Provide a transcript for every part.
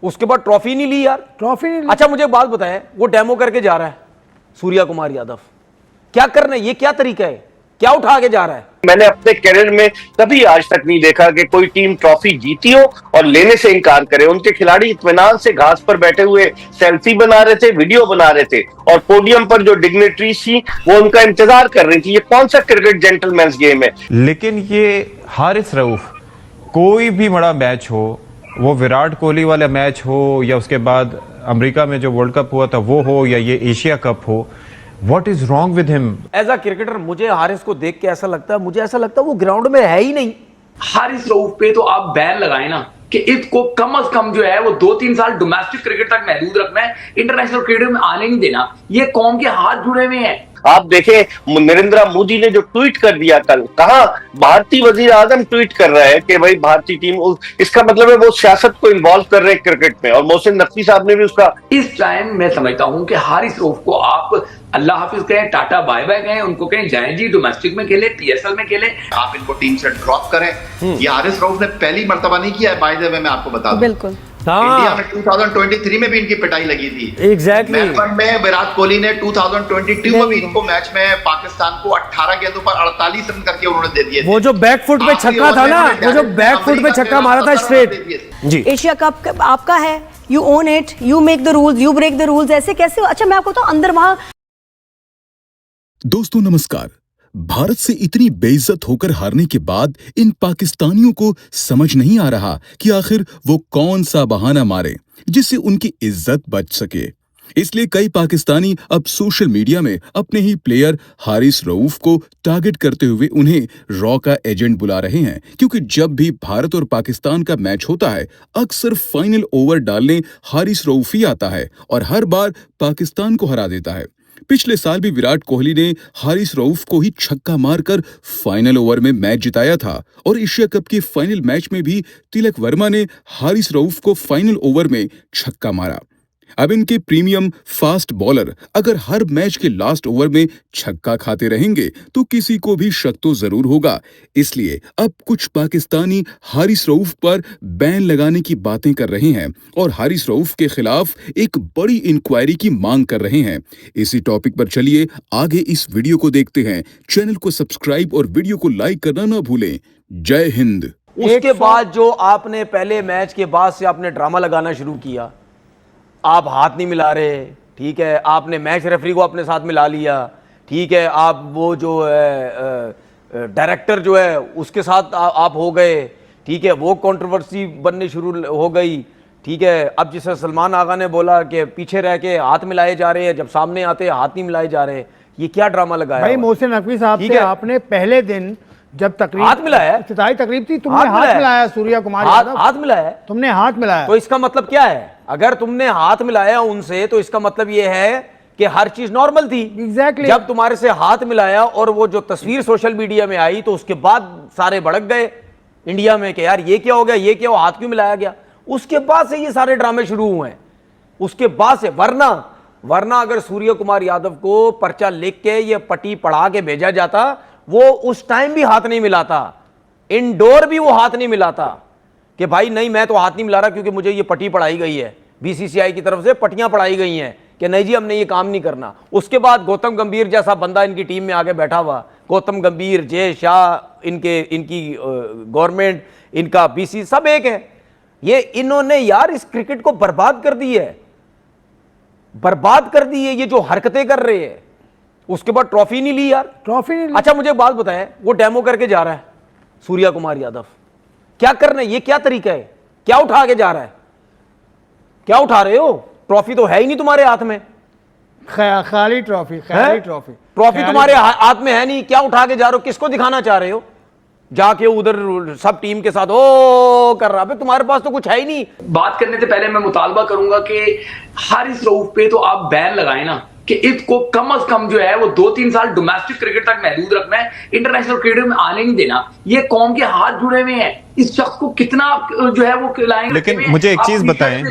उसके बाद ट्रॉफी नहीं ली यार, ट्रॉफी नहीं ली। अच्छा मुझे एक बात बताएं, वो डेमो करके जा रहा है सूर्या कुमार यादव, क्या करना है? ये क्या तरीका है? क्या उठा के जा रहा है? मैंने अपने करियर में कभी आज तक नहीं देखा कि कोई टीम ट्रॉफी जीती हो और लेने से इनकार करे। उनके खिलाड़ी इत्मीनान से घास पर बैठे हुए सेल्फी बना रहे थे, वीडियो बना रहे थे, और पोडियम पर जो डिग्नेटरीज थी वो उनका इंतजार कर रही थी। ये कौन सा क्रिकेट जेंटलमैन्स गेम है? लेकिन ये हारिस रऊफ, कोई भी बड़ा मैच हो, वो विराट कोहली वाला मैच हो या उसके बाद अमेरिका में जो वर्ल्ड कप हुआ था वो हो या ये एशिया कप हो, what is wrong with him? As a cricketer मुझे हारिस को देख के ऐसा लगता है, मुझे ऐसा लगता है वो ग्राउंड में है ही नहीं। हारिस रऊफ पे तो आप बैन लगाए ना कि इसको कम से कम जो है वो 2-3 साल डोमेस्टिक क्रिकेट तक महदूद रखना है, इंटरनेशनल क्रिकेट में आने नहीं देना। ये कौम के हाथ जुड़े हुए हैं। आप देखें नरेंद्र मोदी ने जो ट्वीट कर दिया कल, कहा भारतीय वजीर आजम ट्वीट कर रहा है कि भाई भारतीय टीम, इसका मतलब है वो सियासत को इन्वॉल्व कर रहे हैं क्रिकेट में। और मोहसिन नकवी साहब ने भी उसका इस टाइम मैं समझता हूं कि हारिस रऊफ को आप अल्लाह हाफिज कहें, टाटा बाय बाय कहें, उनको कहें जाएं जी डोमेस्टिक में खेले, पीएसएल में खेले। आप इनको टीम से ड्रॉप करें। ये हारिस रऊफ ने पहली मर्तबा नहीं किया है, बाय द वे मैं आपको बता दूं। बिल्कुल इंडिया में 2023 में भी इनकी पिटाई लगी थी। एग्जैक्टली। मेलबर्न में विराट कोहली ने 2022 में भी इनको मैच में पाकिस्तान को 18 गेंदों पर 48 रन करके उन्होंने दे दिए। वो जो बैक फुट पे छक्का था ना, वो जो बैक फुट पे छक्का मारा था स्ट्रेट। जी, एशिया कप आपका है, you own it, you make the rules, you break the rules. ऐसे कैसे? अच्छा मैं आपको तो अंदर वहां। दोस्तों नमस्कार। भारत से इतनी बेइज्जत होकर हारने के बाद इन पाकिस्तानियों को समझ नहीं आ रहा कि आखिर वो कौन सा बहाना मारे जिससे उनकी इज्जत बच सके। इसलिए कई पाकिस्तानी अब सोशल मीडिया में अपने ही प्लेयर हारिस रऊफ को टारगेट करते हुए उन्हें रॉ का एजेंट बुला रहे हैं, क्योंकि जब भी भारत और पाकिस्तान का मैच होता है अक्सर फाइनल ओवर डालने हारिस रऊफ ही आता है और हर बार पाकिस्तान को हरा देता है। पिछले साल भी विराट कोहली ने हारिस रऊफ को ही छक्का मारकर फाइनल ओवर में मैच जिताया था, और एशिया कप के फाइनल मैच में भी तिलक वर्मा ने हारिस रऊफ को फाइनल ओवर में छक्का मारा। अब इनके प्रीमियम फास्ट बॉलर अगर हर मैच के लास्ट ओवर में छक्का खाते रहेंगे तो किसी को भी शक तो जरूर होगा। इसलिए अब कुछ पाकिस्तानी हारिस रऊफ पर बैन लगाने की बातें कर रहे हैं और हारिस रऊफ के खिलाफ एक बड़ी इंक्वायरी की मांग कर रहे हैं। इसी टॉपिक पर चलिए आगे इस वीडियो को देखते हैं। चैनल को सब्सक्राइब और वीडियो को लाइक करना ना भूलें। जय हिंद। उसके बाद जो आपने पहले मैच के बाद से आपने ड्रामा लगाना शुरू किया, आप हाथ नहीं मिला रहे, ठीक है, आपने मैच रेफरी को अपने साथ मिला लिया, ठीक है, आप वो जो डायरेक्टर जो है उसके साथ आप हो गए, ठीक है, वो कंट्रोवर्सी बननी शुरू हो गई, ठीक है। अब जिसे सलमान आगा ने बोला कि पीछे रह के हाथ मिलाए जा रहे हैं, जब सामने आते हाथ नहीं मिलाए जा रहे, ये क्या ड्रामा लगाया भाई? मोहसिन नकवी साहब से आपने पहले दिन जब तकरीब हाथ मिलाया, इफ्तिताई तकरीब थी, तुमने हाथ मिलाया सूर्या कुमार यादव, हाथ मिलाया, तुमने हाथ मिलाया। तो इसका मतलब क्या है? अगर तुमने हाथ मिलाया उनसे तो इसका मतलब यह है कि हर चीज नॉर्मल थी। एग्जैक्टली। जब तुम्हारे से हाथ मिलाया और वो जो तस्वीर सोशल मीडिया में आई तो उसके बाद सारे भड़क गए इंडिया में कि यार ये क्या हो गया, ये क्या हो, हाथ क्यों मिलाया गया। उसके बाद से ये सारे ड्रामे शुरू हुए हैं, उसके बाद से। वरना अगर सूर्य कुमार यादव को पर्चा लिख के ये पट्टी पढ़ा के भेजा जाता, वो उस टाइम भी हाथ नहीं मिलाता, इंडोर भी वो हाथ नहीं मिलाता कि भाई नहीं मैं तो हाथ नहीं मिला रहा क्योंकि मुझे ये पट्टी पढ़ाई गई है, बीसीसीआई की तरफ से पट्टियां पढ़ाई गई हैं कि नहीं जी हमने ये काम नहीं करना। उसके बाद गौतम गंभीर जैसा बंदा इनकी टीम में आगे बैठा हुआ, गौतम गंभीर, जय शाह, इनकी गवर्नमेंट, इनका बीसी सब एक है। ये इन्होंने यार इस क्रिकेट को बर्बाद कर दी है, बर्बाद कर दी है ये जो हरकतें कर रहे हैं। उसके बाद ट्रॉफी नहीं ली यार, ट्रॉफी नहीं ली। अच्छा मुझे एक बात बताएं, वो डेमो करके जा रहा है सूर्या कुमार यादव, क्या करना है? ये क्या तरीका है? क्या उठा के जा रहा है? क्या उठा रहे हो? ट्रॉफी तो है ही नहीं तुम्हारे हाथ में, खाली ट्रॉफी, खाली ट्रॉफी, ट्रॉफी तुम्हारे हाथ में है नहीं। क्या उठा के जा रहे हो? किसको दिखाना चाह रहे हो? जाके उधर सब टीम के साथ ओ कर रहा है, तुम्हारे पास तो कुछ है ही नहीं। बात करने से पहले मैं मुतालबा करूंगा कि हारिस रऊफ पे तो आप बैन लगाए ना कि इसको कम से कम जो है वो 2-3 साल डोमेस्टिक क्रिकेट तक महदूद रखना है, इंटरनेशनल क्रिकेट में आने नहीं देना। ये कौम के हाथ जुड़े हुए हैं, इस शख्स को कितना जो है वो खिलाएंगे। लेकिन मुझे एक चीज बताएं,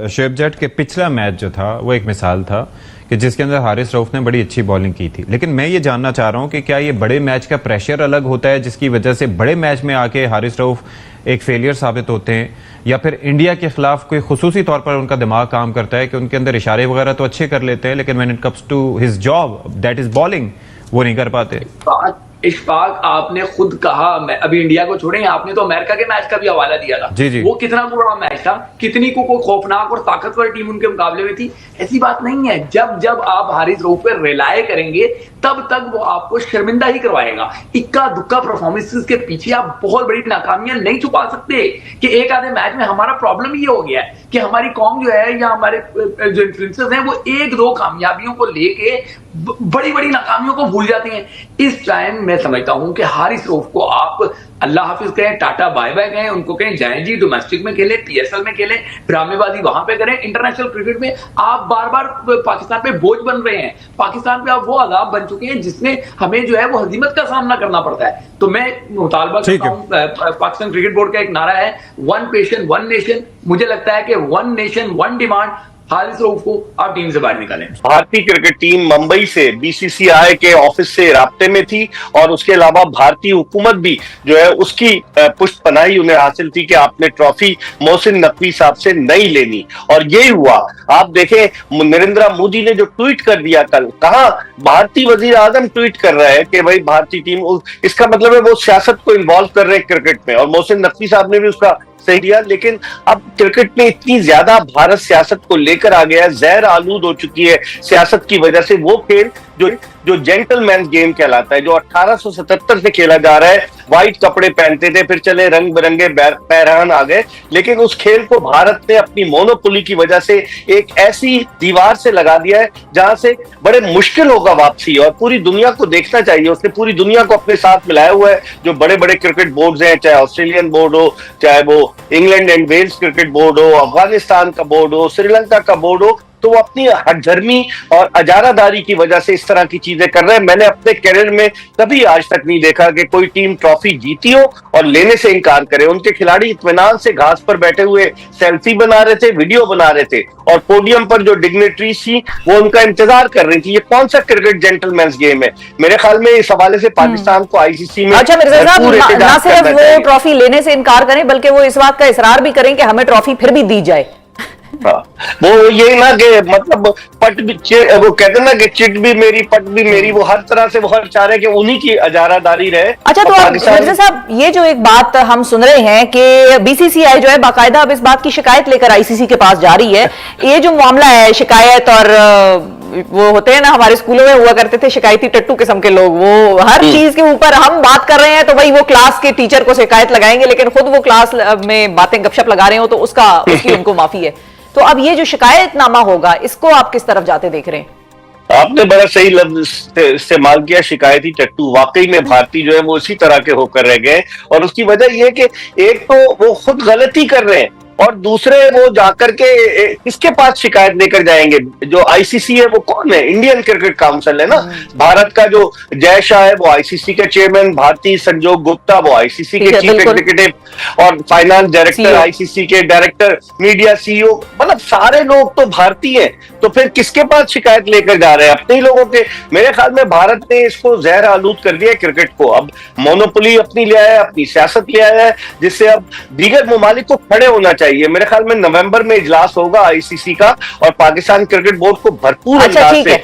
शेब जट के पिछला मैच जो था वो एक मिसाल था कि जिसके अंदर हारिस रऊफ ने बड़ी अच्छी बॉलिंग की थी। लेकिन मैं ये जानना चाह रहा हूं कि क्या ये बड़े मैच का प्रेशर अलग होता है जिसकी वजह से बड़े मैच में आके हारिस रऊफ एक फेलियर साबित होते हैं, या फिर इंडिया के खिलाफ कोई खुसूसी तौर पर उनका दिमाग काम करता है कि उनके अंदर इशारे वगैरह तो अच्छे कर लेते हैं, लेकिन when it comes to his job that is bowling, वो नहीं कर पाते। इशफाक, आपने खुद कहा, मैं अभी इंडिया को छोड़ें, आपने तो अमेरिका के मैच का भी हवाला दिया था। जी जी। वो कितना बड़ा मैच था, कितनी को खौफनाक और ताकतवर टीम उनके मुकाबले में थी। ऐसी बात नहीं है, जब जब आप हारिस रऊफ पर रिलाय करेंगे तब तक वो आपको शर्मिंदा ही करवाएगा। इक्का दुक्का परफॉर्मेंसेस के पीछे आप बहुत बड़ी नाकामियां नहीं छुपा सकते कि एक आधे मैच में हमारा प्रॉब्लम ये हो गया है कि हमारी कौम जो है या हमारे जो इन्फ्लुएंसर्स हैं वो एक दो कामयाबियों को लेके बड़ी बड़ी नाकामियों को भूल जाते हैं। इस टाइम मैं समझता हूं कि हारिस रऊफ को आप अल्लाह हाफिज कहें, टाटा बाय बाय कहें, उनको कहें जाएं जी, डोमेस्टिक में खेलें, पीएसएल में खेलें, ड्रामेबाजी वहां पे करें। इंटरनेशनल क्रिकेट में आप बार बार पाकिस्तान पे बोझ बन रहे हैं, पाकिस्तान पे आप वो अजाब बन चुके हैं जिसमें हमें जो है वो हजीमत का सामना करना पड़ता है। तो मैं मुतालबा करता हूं, पाकिस्तान क्रिकेट बोर्ड का एक नारा है, वन पेशेंट वन नेशन। मुझे लगता है कि one nation one demand, Haris Rauf को आप टीम से बाहर निकालें। भारतीय क्रिकेट टीम मुंबई से बीसीसीआई के ऑफिस से राब्ते में थी और उसके अलावा भारतीय हुकूमत भी जो है उसकी पुष्टपनाही उन्हें हासिल थी कि आपने ट्रॉफी मोहसिन नकवी साहब से नहीं लेनी, और यही हुआ। आप देखें नरेंद्र मोदी ने जो ट्वीट कर दिया कल, कहा भारतीय वजीर आजम ट्वीट कर रहा है कि भाई भारतीय टीम, इसका मतलब है वो सियासत को इन्वॉल्व कर रहे हैं क्रिकेट में, और मोहसिन नकवी साहब ने भी उसका सही दिया। लेकिन अब क्रिकेट में इतनी ज्यादा भारत सियासत को लेकर आ गया, जहर आलूद हो चुकी है सियासत की वजह से। वो खेल जो जेंटलमैन गेम कहलाता है, जो 1877 से खेला जा रहा है, व्हाइट कपड़े पहनते थे, फिर चले रंग बिरंगे पैरहन आ गए, लेकिन उस खेल को भारत ने अपनी मोनोपोली की वजह से एक ऐसी दीवार से लगा दिया है जहां से बड़े मुश्किल होगा वापसी। और पूरी दुनिया को देखना चाहिए, उसने पूरी दुनिया को अपने साथ मिलाया हुआ है। जो बड़े बड़े क्रिकेट बोर्ड हैं, चाहे ऑस्ट्रेलियन बोर्ड हो, चाहे वो England and Wales cricket board हो, अफगानिस्तान का बोर्ड हो, श्रीलंका का बोर्ड हो, तो वो अपनी हठधर्मी और अजारादारी की वजह से इस तरह की चीजें कर रहे हैं। मैंने अपने करियर में कभी आज तक नहीं देखा कि कोई टीम ट्रॉफी जीती हो और लेने से इनकार करे। उनके खिलाड़ी इत्मीनान से घास पर बैठे हुए सेल्फी बना रहे थे, वीडियो बना रहे थे, और पोडियम पर जो डिग्नेटरीज थी वो उनका इंतजार कर रही थी। ये कौन सा क्रिकेट जेंटलमैन्स गेम है? मेरे ख्याल में इस हवाले से पाकिस्तान को आईसीसी में अच्छा मिर्जा साहब, ना सिर्फ वो ट्रॉफी लेने से इनकार करें बल्कि वो इस बात का इसरार भी करें कि हमें ट्रॉफी फिर भी दी जाए। वो ये ना कि मतलब पट भी, वो कहते ना कि चिट भी मेरी पट भी मेरी, वो हर तरह से वो हर चाह रहे कि उन्हीं की अजारादारी रहे। अच्छा, तो मिर्जा साहब ये जो एक बात हम सुन रहे हैं कि बीसीसीआई जो है बाकायदा अब इस बात की शिकायत लेकर आईसीसी के पास जा रही है। ये जो मामला है शिकायत, और वो होते हैं ना हमारे स्कूलों में हुआ करते थे शिकायती टट्टू किस्म के लोग, वो हर चीज के ऊपर हम बात कर रहे हैं तो भाई वो क्लास के टीचर को शिकायत लगाएंगे, लेकिन खुद वो क्लास में बातें गपशप लगा रहे हो तो उसकी उनको माफी है। तो अब ये जो शिकायतनामा होगा, इसको आप किस तरफ जाते देख रहे हैं? आपने बड़ा सही लफ्ज इस्तेमाल किया, शिकायती टट्टू। वाकई में भारतीय जो है वो इसी तरह के होकर रह गए, और उसकी वजह यह कि एक तो वो खुद गलती कर रहे हैं, और दूसरे वो जाकर के इसके पास शिकायत लेकर जाएंगे। जो आईसीसी है वो कौन है? इंडियन क्रिकेट काउंसिल है ना। भारत का जो जय शाह है वो आईसीसी के चेयरमैन, भारतीय संजोग गुप्ता वो आईसीसी के चीफ एग्जीक्यूटिव और फाइनेंस डायरेक्टर, आईसीसी के डायरेक्टर, मीडिया सीईओ, मतलब सारे लोग तो भारतीय हैं। तो फिर किसके पास शिकायत लेकर जा रहे हैं? अपने ही लोगों के। मेरे ख्याल में भारत ने इसको जहर आलूद कर दिया क्रिकेट को। अब मोनोपोली अपनी ले आया, अपनी सियासत ले आया है, जिससे अब दीगर ममालिक को खड़े होना चाहिए। मेरे ख्याल में नवंबर में इजलास होगा आईसीसी का, और पाकिस्तान क्रिकेट बोर्ड को भरपूर अंदाज से